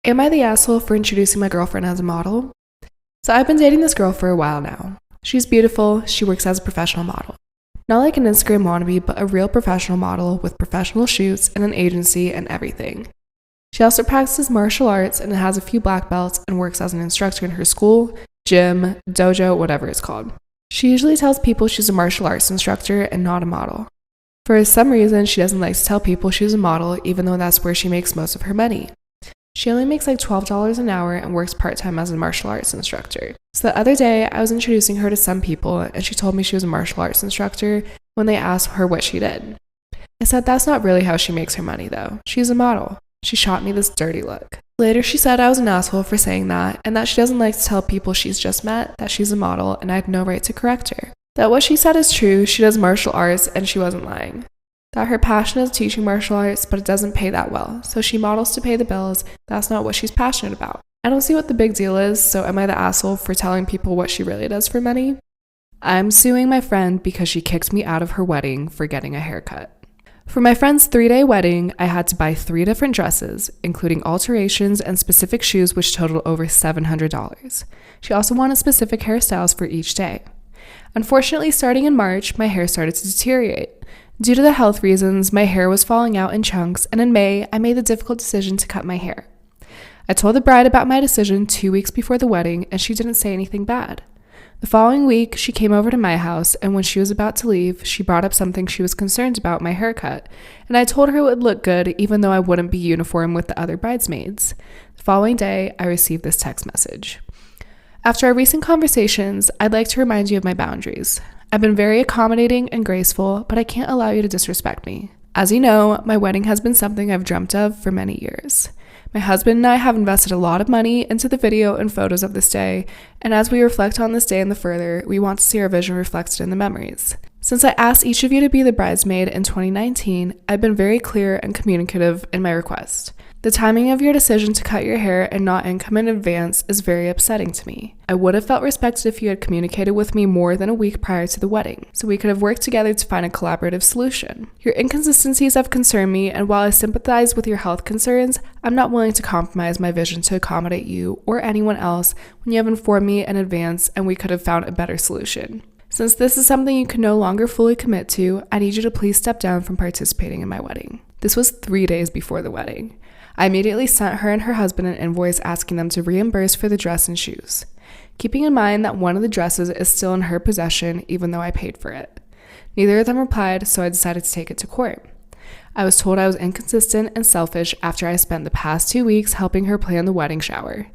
Am I the asshole for introducing my girlfriend as a model? So I've been dating this girl for a while now. She's beautiful, she works as a professional model. Not like an Instagram wannabe, but a real professional model with professional shoots and an agency and everything. She also practices martial arts and has a few black belts and works as an instructor in her school, gym, dojo, whatever it's called. She usually tells people she's a martial arts instructor and not a model. For some reason, she doesn't like to tell people she's a model, even though that's where she makes most of her money. She only makes like $12 an hour and works part-time as a martial arts instructor. So the other day, I was introducing her to some people and she told me she was a martial arts instructor when they asked her what she did. I said that's not really how she makes her money though. She's a model. She shot me this dirty look. Later, she said I was an asshole for saying that and that she doesn't like to tell people she's just met that she's a model and I had no right to correct her. That what she said is true, she does martial arts and she wasn't lying. That her passion is teaching martial arts, but it doesn't pay that well, so she models to pay the bills. That's not what she's passionate about. I don't see what the big deal is, so am I the asshole for telling people what she really does for money? I'm suing my friend because she kicked me out of her wedding for getting a haircut. For my friend's 3-day wedding, I had to buy 3 different dresses, including alterations and specific shoes which totaled over $700. She also wanted specific hairstyles for each day. Unfortunately, starting in March, my hair started to deteriorate. Due to the health reasons, my hair was falling out in chunks, and in May, I made the difficult decision to cut my hair. I told the bride about my decision 2 weeks before the wedding, and she didn't say anything bad. The following week, she came over to my house, and when she was about to leave, she brought up something she was concerned about my haircut, and I told her it would look good even though I wouldn't be uniform with the other bridesmaids. The following day, I received this text message. After our recent conversations, I'd like to remind you of my boundaries. I've been very accommodating and graceful, but I can't allow you to disrespect me. As you know, my wedding has been something I've dreamt of for many years. My husband and I have invested a lot of money into the video and photos of this day, and as we reflect on this day and the further, we want to see our vision reflected in the memories. Since I asked each of you to be the bridesmaid in 2019, I've been very clear and communicative in my request. The timing of your decision to cut your hair and not income in advance is very upsetting to me. I would have felt respected if you had communicated with me more than a week prior to the wedding, so we could have worked together to find a collaborative solution. Your inconsistencies have concerned me, and while I sympathize with your health concerns, I'm not willing to compromise my vision to accommodate you or anyone else when you have informed me in advance and we could have found a better solution. Since this is something you can no longer fully commit to, I need you to please step down from participating in my wedding. This was 3 days before the wedding. I immediately sent her and her husband an invoice asking them to reimburse for the dress and shoes, keeping in mind that one of the dresses is still in her possession even though I paid for it. Neither of them replied, so I decided to take it to court. I was told I was inconsistent and selfish after I spent the past 2 weeks helping her plan the wedding shower.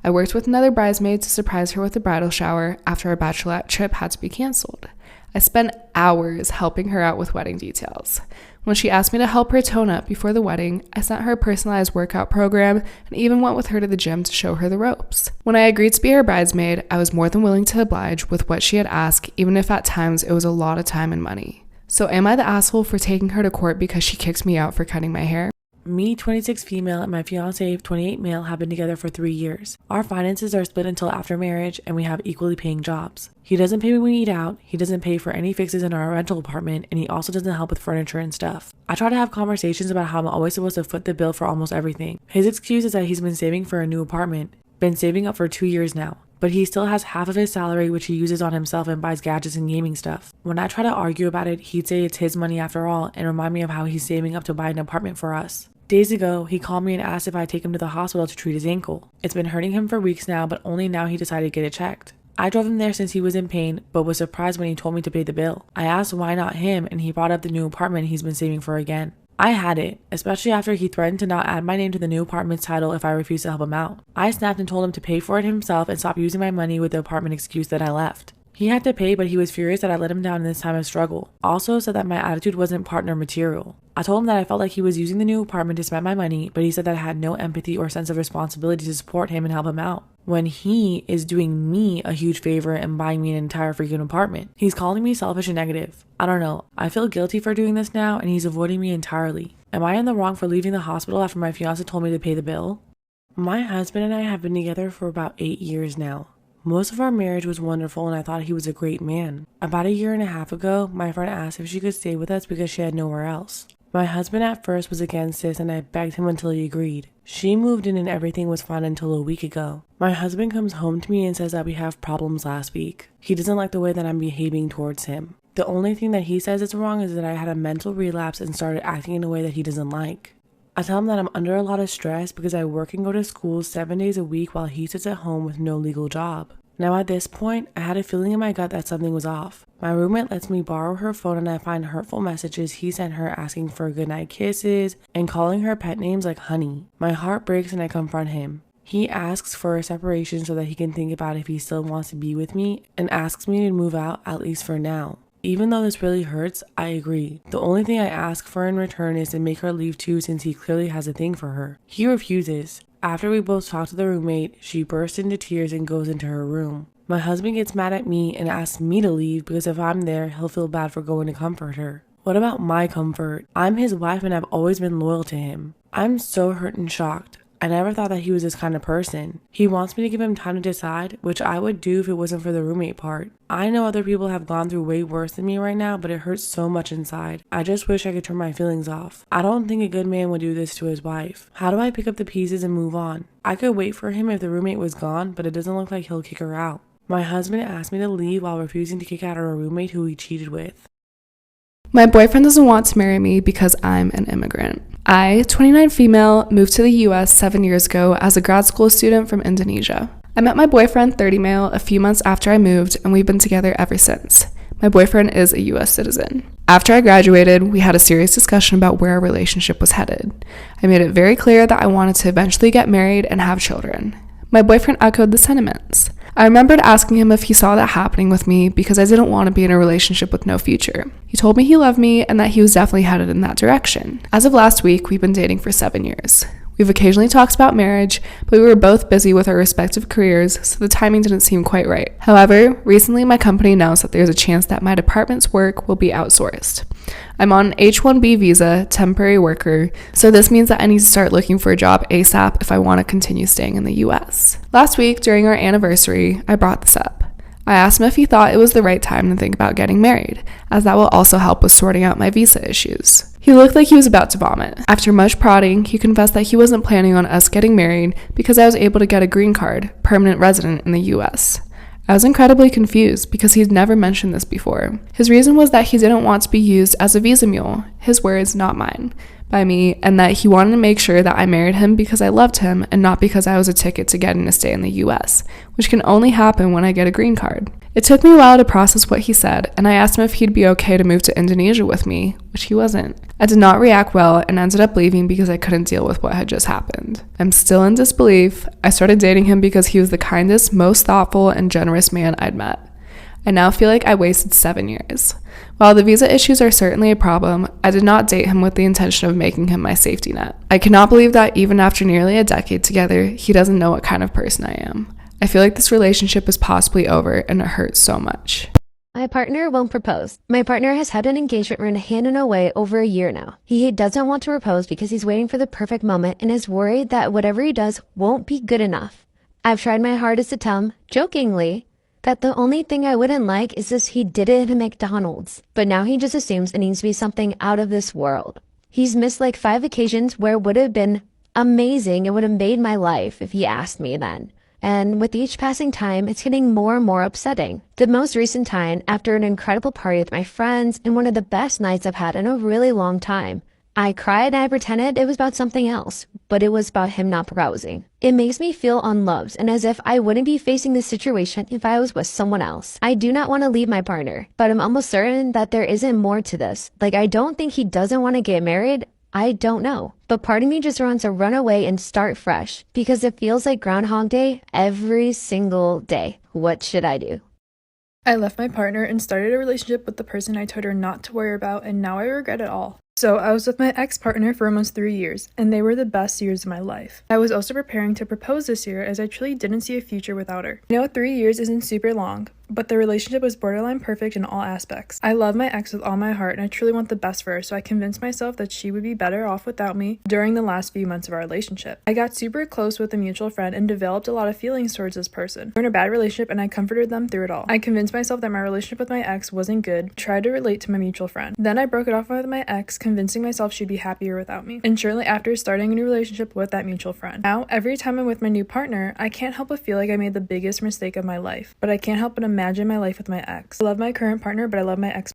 I worked with another bridesmaid to surprise her with the bridal shower after our bachelorette trip had to be canceled. I spent hours helping her out with wedding details. When she asked me to help her tone up before the wedding, I sent her a personalized workout program and even went with her to the gym to show her the ropes. When I agreed to be her bridesmaid, I was more than willing to oblige with what she had asked, even if at times it was a lot of time and money. So am I the asshole for taking her to court because she kicked me out for cutting my hair? Me, 26 female, and my fiance, 28 male, have been together for 3 years. Our finances are split until after marriage, and we have equally paying jobs. He doesn't pay when we eat out, he doesn't pay for any fixes in our rental apartment, and he also doesn't help with furniture and stuff. I try to have conversations about how I'm always supposed to foot the bill for almost everything. His excuse is that he's been saving for a new apartment, been saving up for 2 years now. But he still has half of his salary which he uses on himself and buys gadgets and gaming stuff. When I try to argue about it, he'd say it's his money after all and remind me of how he's saving up to buy an apartment for us. Days ago, he called me and asked if I'd take him to the hospital to treat his ankle. It's been hurting him for weeks now, but only now he decided to get it checked. I drove him there since he was in pain, but was surprised when he told me to pay the bill. I asked why not him, and he brought up the new apartment he's been saving for again. I had it, especially after he threatened to not add my name to the new apartment's title if I refused to help him out. I snapped and told him to pay for it himself and stop using my money with the apartment excuse that I left. He had to pay, but he was furious that I let him down in this time of struggle. Also said that my attitude wasn't partner material. I told him that I felt like he was using the new apartment to spend my money, but he said that I had no empathy or sense of responsibility to support him and help him out, when he is doing me a huge favor and buying me an entire freaking apartment. He's calling me selfish and negative. I don't know. I feel guilty for doing this now, and he's avoiding me entirely. Am I in the wrong for leaving the hospital after my fiance told me to pay the bill? My husband and I have been together for about 8 years now. Most of our marriage was wonderful and I thought he was a great man. About 1.5 years ago, my friend asked if she could stay with us because she had nowhere else. My husband at first was against this and I begged him until he agreed. She moved in and everything was fine until a week ago. My husband comes home to me and says that we have problems last week. He doesn't like the way that I'm behaving towards him. The only thing that he says is wrong is that I had a mental relapse and started acting in a way that he doesn't like. I tell him that I'm under a lot of stress because I work and go to school 7 days a week while he sits at home with no legal job. Now at this point, I had a feeling in my gut that something was off. My roommate lets me borrow her phone and I find hurtful messages he sent her asking for goodnight kisses and calling her pet names like honey. My heart breaks and I confront him. He asks for a separation so that he can think about if he still wants to be with me and asks me to move out, at least for now. Even though this really hurts, I agree. The only thing I ask for in return is to make her leave too, since he clearly has a thing for her. He refuses. After we both talk to the roommate, she bursts into tears and goes into her room. My husband gets mad at me and asks me to leave because if I'm there, he'll feel bad for going to comfort her. What about my comfort? I'm his wife and I've always been loyal to him. I'm so hurt and shocked. I never thought that he was this kind of person. He wants me to give him time to decide, which I would do if it wasn't for the roommate part. I know other people have gone through way worse than me right now, but it hurts so much inside. I just wish I could turn my feelings off. I don't think a good man would do this to his wife. How do I pick up the pieces and move on? I could wait for him if the roommate was gone, but it doesn't look like he'll kick her out. My husband asked me to leave while refusing to kick out a roommate who he cheated with. My boyfriend doesn't want to marry me because I'm an immigrant. I, 29 female, moved to the US 7 years ago as a grad school student from Indonesia. I met my boyfriend, 30 male, a few months after I moved, and we've been together ever since. My boyfriend is a US citizen. After I graduated, we had a serious discussion about where our relationship was headed. I made it very clear that I wanted to eventually get married and have children. My boyfriend echoed the sentiments. I remembered asking him if he saw that happening with me because I didn't want to be in a relationship with no future. He told me he loved me and that he was definitely headed in that direction. As of last week, we've been dating for 7 years. We've occasionally talked about marriage, but we were both busy with our respective careers, so the timing didn't seem quite right. However, recently my company announced that there's a chance that my department's work will be outsourced. I'm on an H-1B visa, temporary worker, so this means that I need to start looking for a job ASAP if I want to continue staying in the US. Last week, during our anniversary, I brought this up. I asked him if he thought it was the right time to think about getting married, as that will also help with sorting out my visa issues. He looked like he was about to vomit. After much prodding, he confessed that he wasn't planning on us getting married because I was able to get a green card, permanent resident in the US. I was incredibly confused because he'd never mentioned this before. His reason was that he didn't want to be used as a visa mule, his words, not mine, by me, and that he wanted to make sure that I married him because I loved him and not because I was a ticket to getting to stay in the US, which can only happen when I get a green card. It took me a while to process what he said, and I asked him if he'd be okay to move to Indonesia with me, which he wasn't. I did not react well and ended up leaving because I couldn't deal with what had just happened. I'm still in disbelief. I started dating him because he was the kindest, most thoughtful, and generous man I'd met. I now feel like I wasted 7 years. While the visa issues are certainly a problem, I did not date him with the intention of making him my safety net. I cannot believe that even after nearly a decade together, he doesn't know what kind of person I am. I feel like this relationship is possibly over and it hurts so much. My partner won't propose. My partner has had an engagement ring hidden away over a year now. He doesn't want to propose because he's waiting for the perfect moment and is worried that whatever he does won't be good enough. I've tried my hardest to tell him, jokingly, that the only thing I wouldn't like is if he did it at McDonald's. But now he just assumes it needs to be something out of this world. He's missed like 5 occasions where it would have been amazing. It would have made my life if he asked me then. And with each passing time, it's getting more and more upsetting. The most recent time, after an incredible party with my friends and one of the best nights I've had in a really long time, I cried and I pretended it was about something else, but it was about him not proposing. It makes me feel unloved and as if I wouldn't be facing this situation if I was with someone else. I do not want to leave my partner, but I'm almost certain that there isn't more to this. Like, I don't think he doesn't want to get married. I don't know. But part of me just wants to run away and start fresh because it feels like Groundhog Day every single day. What should I do? I left my partner and started a relationship with the person I told her not to worry about, and now I regret it all. So I was with my ex-partner for almost 3 years, and they were the best years of my life. I was also preparing to propose this year as I truly didn't see a future without her. I know 3 years isn't super long, but the relationship was borderline perfect in all aspects. I love my ex with all my heart and I truly want the best for her, so I convinced myself that she would be better off without me during the last few months of our relationship. I got super close with a mutual friend and developed a lot of feelings towards this person. We're in a bad relationship and I comforted them through it all. I convinced myself that my relationship with my ex wasn't good, tried to relate to my mutual friend. Then I broke it off with my ex, convincing myself she'd be happier without me. And shortly after, starting a new relationship with that mutual friend. Now, every time I'm with my new partner, I can't help but feel like I made the biggest mistake of my life. But I can't help but imagine my life with my ex. I love my current partner, but I love my ex